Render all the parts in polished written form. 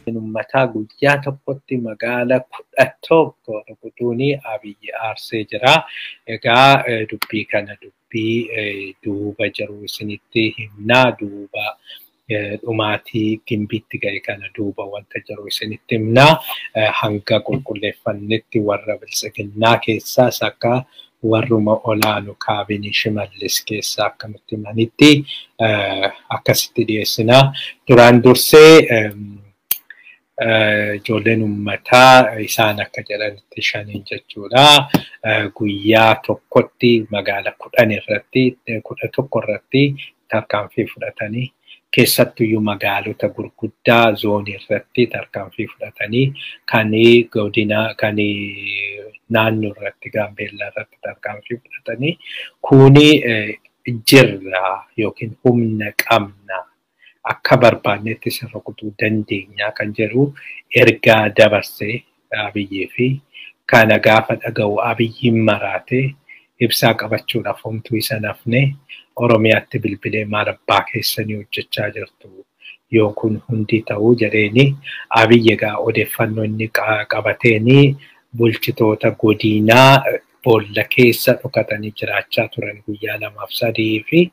Uummataa guyyaa tokkotti magaalaa 11 rukutuuni Abiyyi aarsee jira. Egaa dubbii kana dubbii duuba jiru isinitti himnaa, duuba dhumaatii gimbiitti ga'e kana duuba wanta jiru isinitti himnaa. Hanga qulqulleeffannetti warra bilisiginnaa keessaas akka warruma olaanu kaabinii Shimallis keessaa akka nutti himanitti akkasitti dhiyeessinaa. Duraan dursee ijoolleen uummataa isaan akka jedhanitti 5 jechuudha. Guyyaa tokkotti magaalaa 11 irratti tarkaanfii fudhatanii keessattuyyuu magaalota gurguddaa zoonii irratti tarkaanfii fudhatanii kan godina kan naannoo irratti Gaambeellaa irratti tarkaanfii fudhatanii kuni jirra yookiin humna qabna. Akka barbaannetti isa rukutuu dandeenya kan jedhu ergaa dabarsee Abiyyii fi kana gaafa dhaga'u Abiyyiin maraatee ibsaa qabachuudhaaf homtuu isa nafne Oromiyaatti bilbilee maal abbaa keessanii hojjechaa jirtu yoo kun hundi ta'uu jedheeni Abiyyi egaa odeeffannoo inni qabateeni bulchitoota godinaa boolla keessa dhokatanii jiraachaa turan guyyaa 2-3 fi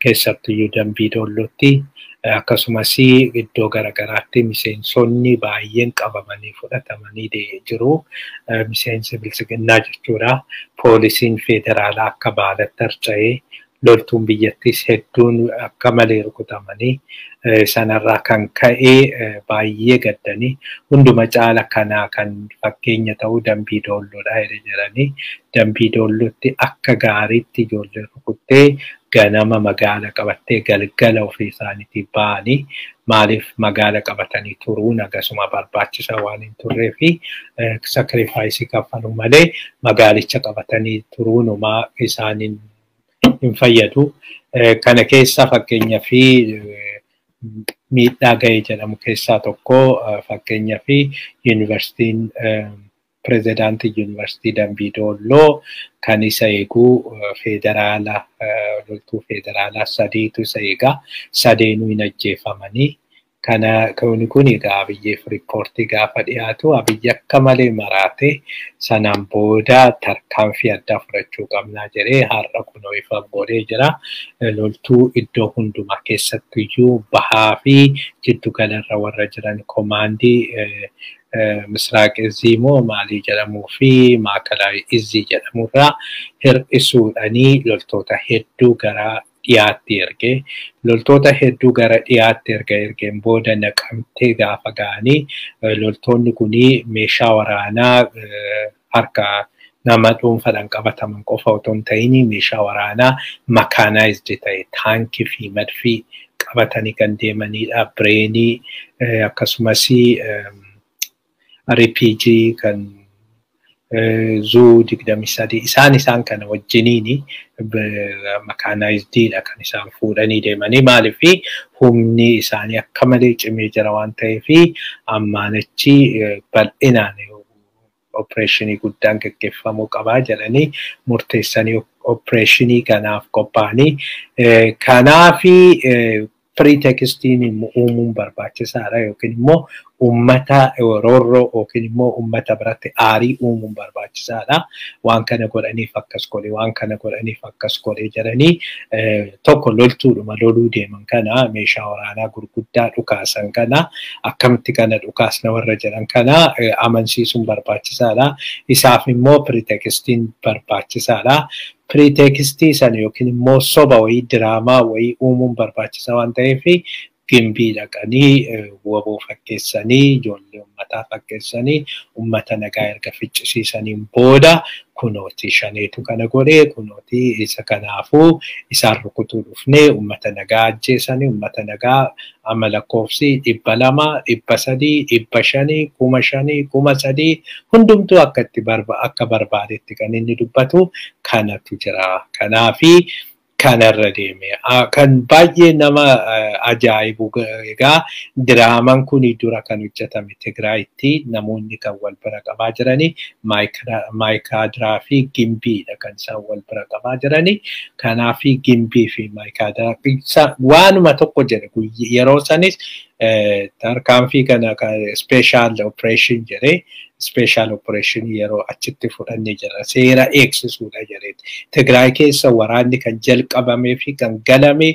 keessattuyyuu Dambiidoollootti akkasumas iddoo garagaraatti miseensonni baay'een qabamanii fudhatamanii jiru. Miseensi bilisiginnaa jechuudha. Poolisiin federaalaa akka baalatti harca'ee loltuun biyyattis hedduun akka malee rukutamanii sanarraa kan ka'e baay'ee gaddanii hunduma caala kanaa kan fakkeenya ta'uu Dambiidoolloodha jedhanii Dambiidoollootti akka gaariitti ijoollee rukuttee ganama magaala qabattee galgala ofii isaaniitii ba'anii maaliif magaala qabatanii turuun akkasuma barbaachisaa waan hin turree fi sakrifaayisii kaffalu malee magaalicha qabatanii turuun homaa isaaniin hin fayyadu. Kana keessa fakkeenya fi miidhaa ga'ee jedhamu keessaa tokko fakkeenya fi yuunivarsiitiin pirezidaantii yuunivarsiitii Dambiidoolloo kan isa eeguu federaala loltuu federaalaa 3tu isa eegaa sadeenuu hin ajjeefamanii kana kun egaa Abiyyiif riippoortii gaafa dhiyaatu Abiyyi akka malee maraate sanaan booda tarkaanfii addaa fudhachuu qabnaa jedhee har'a kunoo ifa godhee jira. Loltuu iddoo hundumaa keessattuyyuu bahaa fi jiddu galarra warra jiran komaandii Misraaq Iziimoo maalii jedhamuu fi Maakalaawii Izii jedhamurraa hir'isuudhanii loltoota hedduu gara dhiyaatti ergee loltoota hedduu gara dhiyaatti ergeen booda Naqamtee gaafa ga'anii loltoonni kunii meeshaa waraanaa harka nama dhuunfaadhaan qabataman qofa otoo hin ta'in meeshaa waraanaa makaanaayizdi ta'e taankii fi madfii qabatanii kan deemanidha. Bireenii akkasumas RPG kan Zuu 23 isaan kana wajjiniini makaanaayizdiidha kan isaan fuudhanii deemanii maaliif humni isaanii akka malee cimee jira waan ta'eef ammaanachi bal'inaan opereeshinii guddaan gaggeeffamuu qabaa jedhanii murteessanii opereeshinii kanaaf qophaa'anii kanaafi pretekstiin uumuun barbaachisaadha yookiin immoo ummata roorroo yookiin immoo ummata biratti aarii uumuun barbaachisaadha. Waan kana godhaniif akkas godhe waan kana godhaniif akkas godhe jedhanii tokko loltuudhuma loluu deeman kana meeshaa waraanaa gurguddaa dhukaasan kana akkamitti kana dhukaasna warra jedhan kana amansiisuun barbaachisaadha. Isaaf immoo pretekstiin barbaachisaadha. Pretekstii sana yookiin immoo soba wayii diraamaa wayii uumuun barbaachisaa waan ta'eef gimbii dhaqanii waboo fakkeessanii ijoollee uummataa fakkeessanii uummata nagaa erga ficcisiisaniin booda kunooti shaneetu kana godhee kunooti isa kanaafuu isaan rukutuu dhufnee uummata nagaa ajjeesanii uummata nagaa amala koofsii 200, 300, 500, 5,000, 3,000 hundumtuu akka barbaadetti kan inni dubbatu kanatu jira. Kanaafi kanarra deeme. Kan baay'ee nama ajaa'ibu egaa diraamaan kun dura kan hojjetame Tigraayitti namoonni kan wal bira qabaa jiranii Maayikaadiraa fi Gimbiidha kan isaan wal bira qabaa jiranii. Kanaaf Gimbii fi Maayikaadiraa waanuma tokko jedhe yeroo sanis tarkaanfii kana special operation jedhee special operation yeroo achitti fudhannee jira seera eegsisuudha jedheeti. Tigraay keessa waraanni kan jalqabamee fi kan galame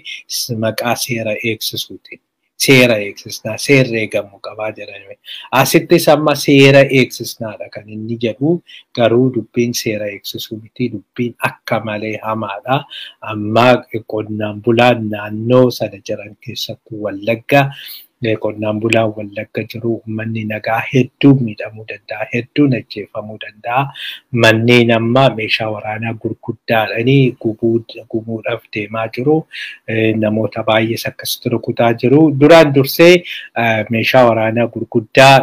maqaa seera eegsisuutiin. Seera eegsisnaa seerri eegamuu qabaa jedhame. Asittis amma seera eegsisnaadha kan inni jedhu garuu dubbiin seera eegsisuu miti dubbiin akka malee hamaadha. Amma qonnaan bulaan naannoo sana jiran keessattuu Wallaggaa qonnaan bulaan Wallagga jiru uummanni nagaa hedduu miidhamuu danda'a hedduun ajjeefamuu danda'a. Manneen amma meeshaa waraanaa gurguddaadhaanii gubuudhaaf deemaa jiru. Namoota baay'ees akkasitti rukutaa jiru. Duraan dursee meeshaa waraanaa gurguddaa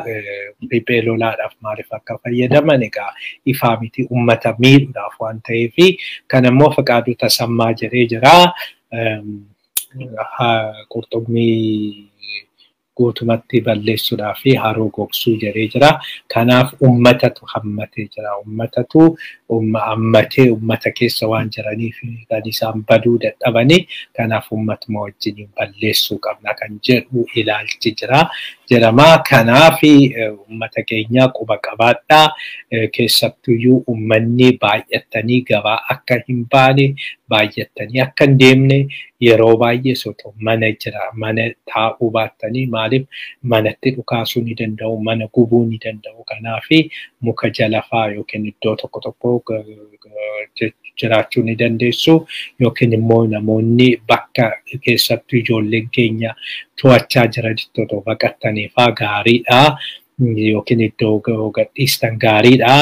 riphee lolaadhaaf maaliif akka fayyadaman egaa ifaa miti uummata miidhuudhaaf waan ta'eef kan immoo Fiqaaduu Tasammaa jedhee jira. Qurxummii guutumatti balleessuudhaa fi haroo gogsuu jedhee jira. Kanaaf uummatatu hammatee jira. Uummatatu hammatee uummata keessa waan jiraniif kan isaan baduu dadhabanii kanaaf uummatuma wajjin balleessuu qabna kan jedhu ilaalchi jira. Jedhama kanaaf uummata keenya quba qabaadhaa. Keessattuyyuu uummanni baay'atanii gabaa akka hin baane baay'atanii akka hin deemne yeroo baay'ee soto mana jira mana taa'uu baattanii maaliif manatti dhukaasuu ni danda'u mana gubuu ni danda'u kanaaf muka jalafaa yookiin iddoo tokko tokko jiraachuu ni dandeessu yookiin immoo namoonni bakka keessattuu ijoolleen keenya to'achaa jiran iddoo baqattaniifaa gaariidha. Yookiin iddoo gadhiistan gaariidha.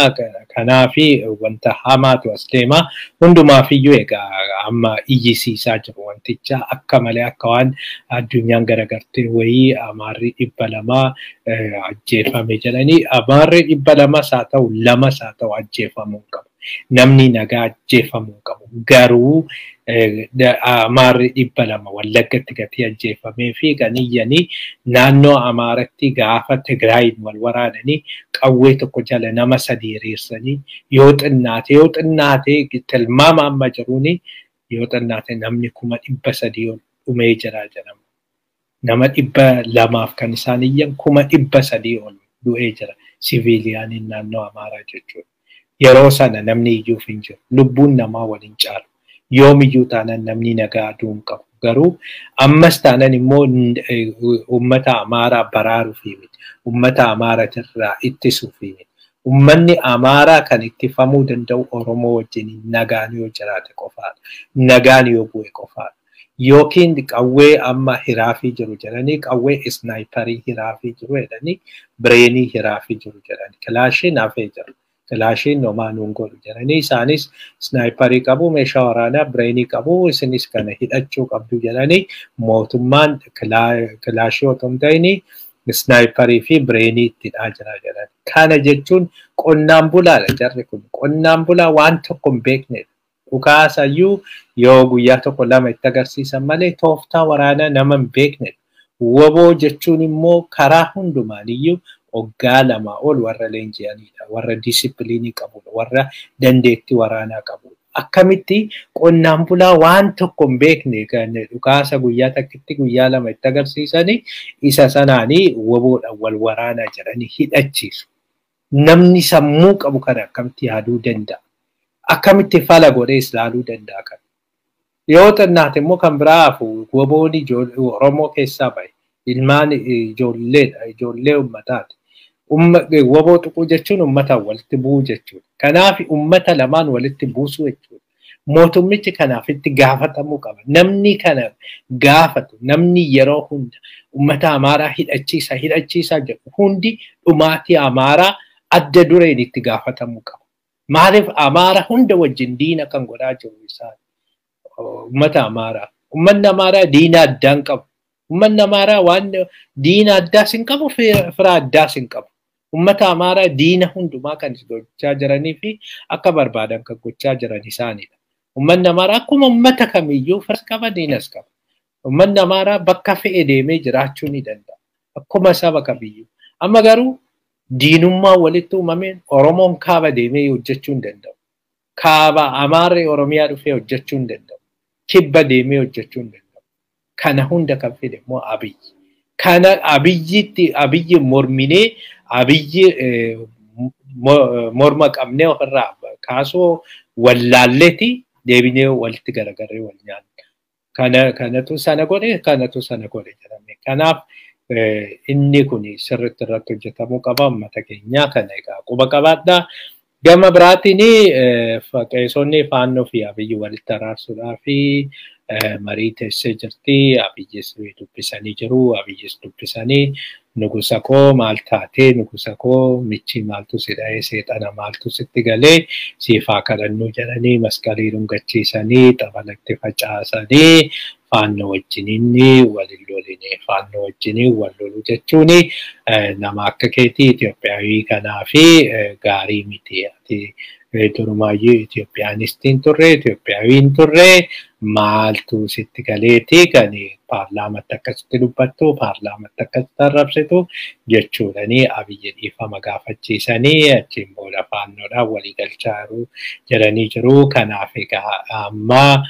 Kanaaf wanta hamaatu as deema. Hundumaafiyyuu egaa amma iyyisiisaa jiru wanticha akka malee akka waan addunyaan garagartee wayii Amaarri 200 ajjeefame jedhanii Amaarri 200 haa ta'u 2 haa ta'u ajjeefamuu qabu. Namni nagaa ajjeefamuu qabu. Garuu Amaarri 200 Wallaggatti gatii ajjeefamee fi kan iyyanii naannoo Amaaratti gaafa Tigraayin wal waraananii qawwee tokko jala nama 3 hiriirsanii yoo xinnaate tilmaama amma jiruuni yoo xinnaate namni 300 dhumee jira jedhama. Nama 200 kan isaan iyyan 300 ol du'ee jira siviiliyaaniin naannoo Amaaraa jechuudha. Yeroo sana namni iyyuu hin jiru. Lubbuun namaa waliin caalu. Yoomiyyuu taanaan namni nagaa aduun qabu. Garuu ammas taanaan immoo uummata Amaaraa baraaruuf miti. Uummata Amaaratirraa ittisuuf miti. Uummanni Amaaraa kan ittifamuu danda'u Oromoo wajjin nagaan yoo jiraate qofaadha. Nagaan yoo bu'e qofaadha. Yookiin qawwee amma hiraafii jiru jedhanii qawwee isnaayiparii hiraafii jiru jedhanii bireenii hiraafii jiru jedhanii kilaashiin hafee jiru. Kilaashiin nomaan godhu jedhanii isaanis snaayiparii qabu meeshaa waraanaa bireenii qabu isinis kana hidhachuu qabdu jedhanii mootummaan kilaashii otoo hin ta'in snaayiparii fi bireenii ittidhaa jira jedhan. Kana jechuun qonnaan bulaadha jarri kun. Qonnaan bulaa waan tokko hin beeknedha. Dhukaasayyuu yoo guyyaa tokko lama itti agarsiisan malee tooftaa waraanaa nama hin beeknedha. Woboo jechuun immoo karaa hundumaaniyyuu waggaa 2 ol warra leenji'anidha. Warra disipiliinii qabudha. Warra dandeettii waraanaa qabudha. Akkamitti qonnaan bulaa waan tokko hin beekne kan dhukaasa guyyaa takkitti guyyaa 2 itti agarsiisanii isa sanaanii woboodhaan wal waraanaa jedhanii hidhachiisu. Namni sammuu qabu kana akkamitti yaaduu danda'a? Akkamitti fala godhees ilaaluu danda'a kan. Yoo xinnaate immoo kan biraafu woboon Oromoo keessaa bahe ilmaan ijoollee uummataati. Woboo tuquu jechuun uummataan walitti bu'uu jechuudha. Kanaaf uummata lamaan walitti buusuu jechuudha. Mootummichi kanaaf itti gaafatamuu qaba. Namni kana gaafatu namni yeroo hunda uummata Amaaraa hidhachiisaa jedhu hundi dhumaatii Amaaraa adda dureen itti gaafatamuu qaba. Maaliif Amaaraa hunda wajjin diina kan godhaa jiru isaan uummata Amaaraa. Uummanni Amaaraa diina addaan qabu. Uummanni Amaaraa waan diina addaas hin qabu fira addaas hin qabu. Uummata Amaaraa diina hundumaa kan gochaa jiranii fi akka barbaadan kan gochaa jiran isaanidha. Uummanni Amaaraa akkuma uummata kamiyyuu firri qaba diinas qaba. Uummanni Amaaraa bakka fe'ee deemee jiraachuu ni danda'a. Akkuma saba kamiyyuu. Amma garuu diinummaa walitti uumameen Oromoon kaaba deemee hojjechuu hin danda'u. Kaaba Amaarri Oromiyaa dhufee hojjechuu hin danda'u. Kibba deemee hojjechuu hin danda'u. Kana hunda kan fide immoo Abiyyi. Kana Abiyyi morminee Abiyyi morma qabnee ofirraa kaasoo wallaalleeti deebinee walitti garagarree wal nyaanna. Kanatu sana godhe jedhame. Kanaaf inni kun sirriitti irratti hojjetamuu qaba. Uummata keenyaa kana egaa quba qabaadhaa. Gama biraatiin qeessonni Faannoo fi Abiyyi walitti araarsuudhaaf marii teessee jirti. Abiyyis dubbisanii jiru. Abiyyis dubbisanii nugusa koo maal taatee nugusa koo michi maaltu si dha'ee seexana maaltu sitti galee siifaa kadhannuu jedhanii masqalii dhungachiisanii xabalatti facaasanii Faannoo wajjiniin waliin lolinee Faannoo wajjiniin wal lolu jechuun nama akka keetii Itoophiyaawii kanaa fi gaarii miti. Durumaayyuu Itoophiyaanistiin turre Itoophiyaawiin turre maaltu sitti galeeti kan paarlaamatti akkasitti dubbattu paarlaamatti akkasitti arrabsitu jechuudhanii Abiyyi dhiifama gaafachiisanii achiin booda Faannoodhaan walii galchaa jedhanii jiru. Kanaaf egaa amma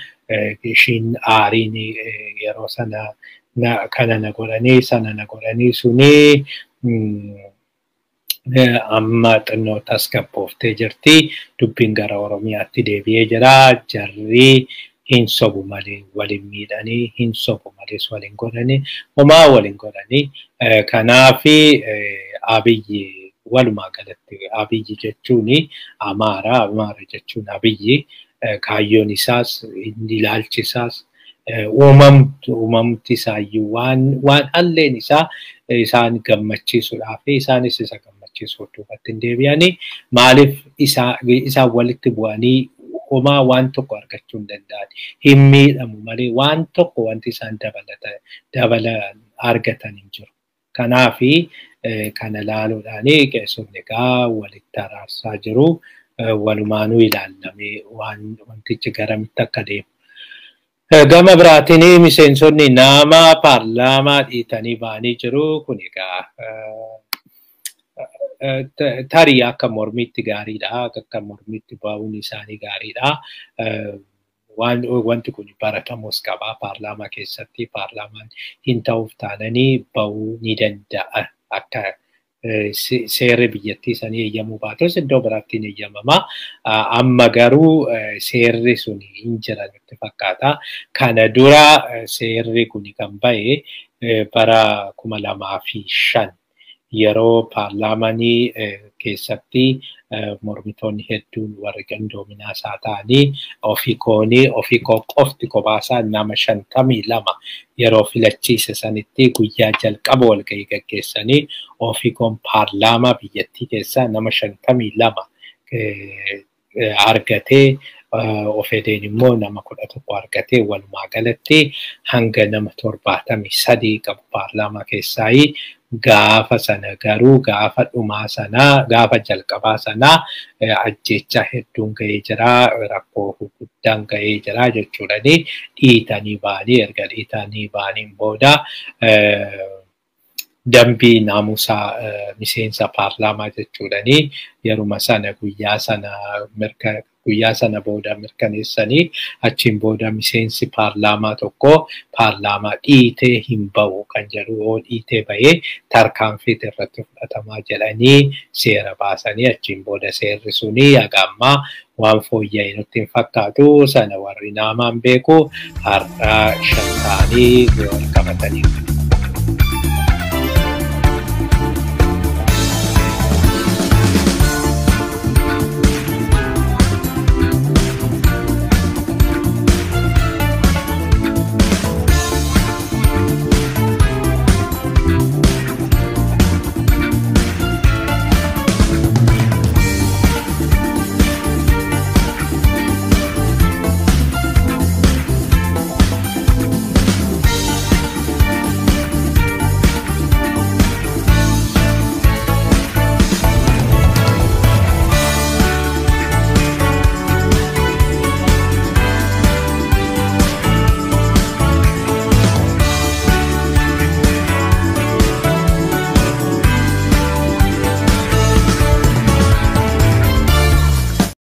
ishiin aariin yeroo sana kana na godhanii sana na godhanii suni amma xinnoo tasgabbooftee jirti. Dubbiin gara Oromiyaatti deebi'ee jira. Jarri hin sobu malee waliin miidhanii hin sobu malees waliin godhanii homaa waliin godhanii. Kanaaf Abiyyi walumaa galatti Abiyyi jechuun Amaara jechuun Abiyyi kaayyoon isaas ilaalchi isaas uumamti isaayyuu waan alleen isaa isaan gammachiisuudhaaf isaanis isa gammachiisuu duubatti hin deebi'anii maaliif isaan walitti bu'anii homaa waan tokko argachuu hin danda'an hin miidhamu malee waan tokko wanti isaan argatan hin jiru. Kanaaf kana ilaaluudhaan qeessonni egaa walitti araarsaa jiru. Walumaanuu ilaallamee wantichi garamitti akka deemu. Gama biraatiin miseensonni nama paarlaamaa dhiitanii ba'anii jiru. Kun egaa tarii akka mormiitti gaariidha. Akka mormiitti ba'uun isaanii gaariidha. Wanti kun baratamus qaba. Paarlaamaa keessatti paarlaamaan hin ta'uuf taananii ba'uu ni danda'a. Akka seerri biyyattii sanii eeyyamuu baatus iddoo biraatti ni eeyyamama. Amma garuu seerri sun hin jiran itti fakkaata. Kana dura seerri kun kan ba'e bara 2005 yeroo paarlaamanii keessatti mormitoonni hedduun warri qindoominaa isaa ta'anii ofii qofti kophaa nama 52 yeroo filachiise sanitti guyyaa jalqaba walgahii gaggeessanii ofii paarlaamaa biyyattii keessaa nama 52 argatee ofedeen immoo nama 11 argatee walumaa galatti hanga nama 73 qabu paarlaamaa keessaa. Gaafa sana garuu gaafa dhumaa sanaa gaafa jalqabaa sanaa ajjeechaa hedduun ga'ee jira. Rakkoo guddaan ga'ee jira jechuudhani dhiitanii ba'anii erga dhiitanii ba'aniin booda dambii naamusaa miseensa paarlaamaa jechuudhani yeruma sana guyyaa sana booda mirkaneessanii achiin booda miseensi paarlaamaa tokko paarlaamaa dhiitee hin ba'u kan jedhu dhiitee ba'ee tarkaanfii irratti fudhatamaa jedhanii seera baasanii achiin booda seerri suni hagammaa waan fooyya'e nutti hin fakkaatu. Sana warri naamaan beeku har'a 5 ta'anii wal qabatanii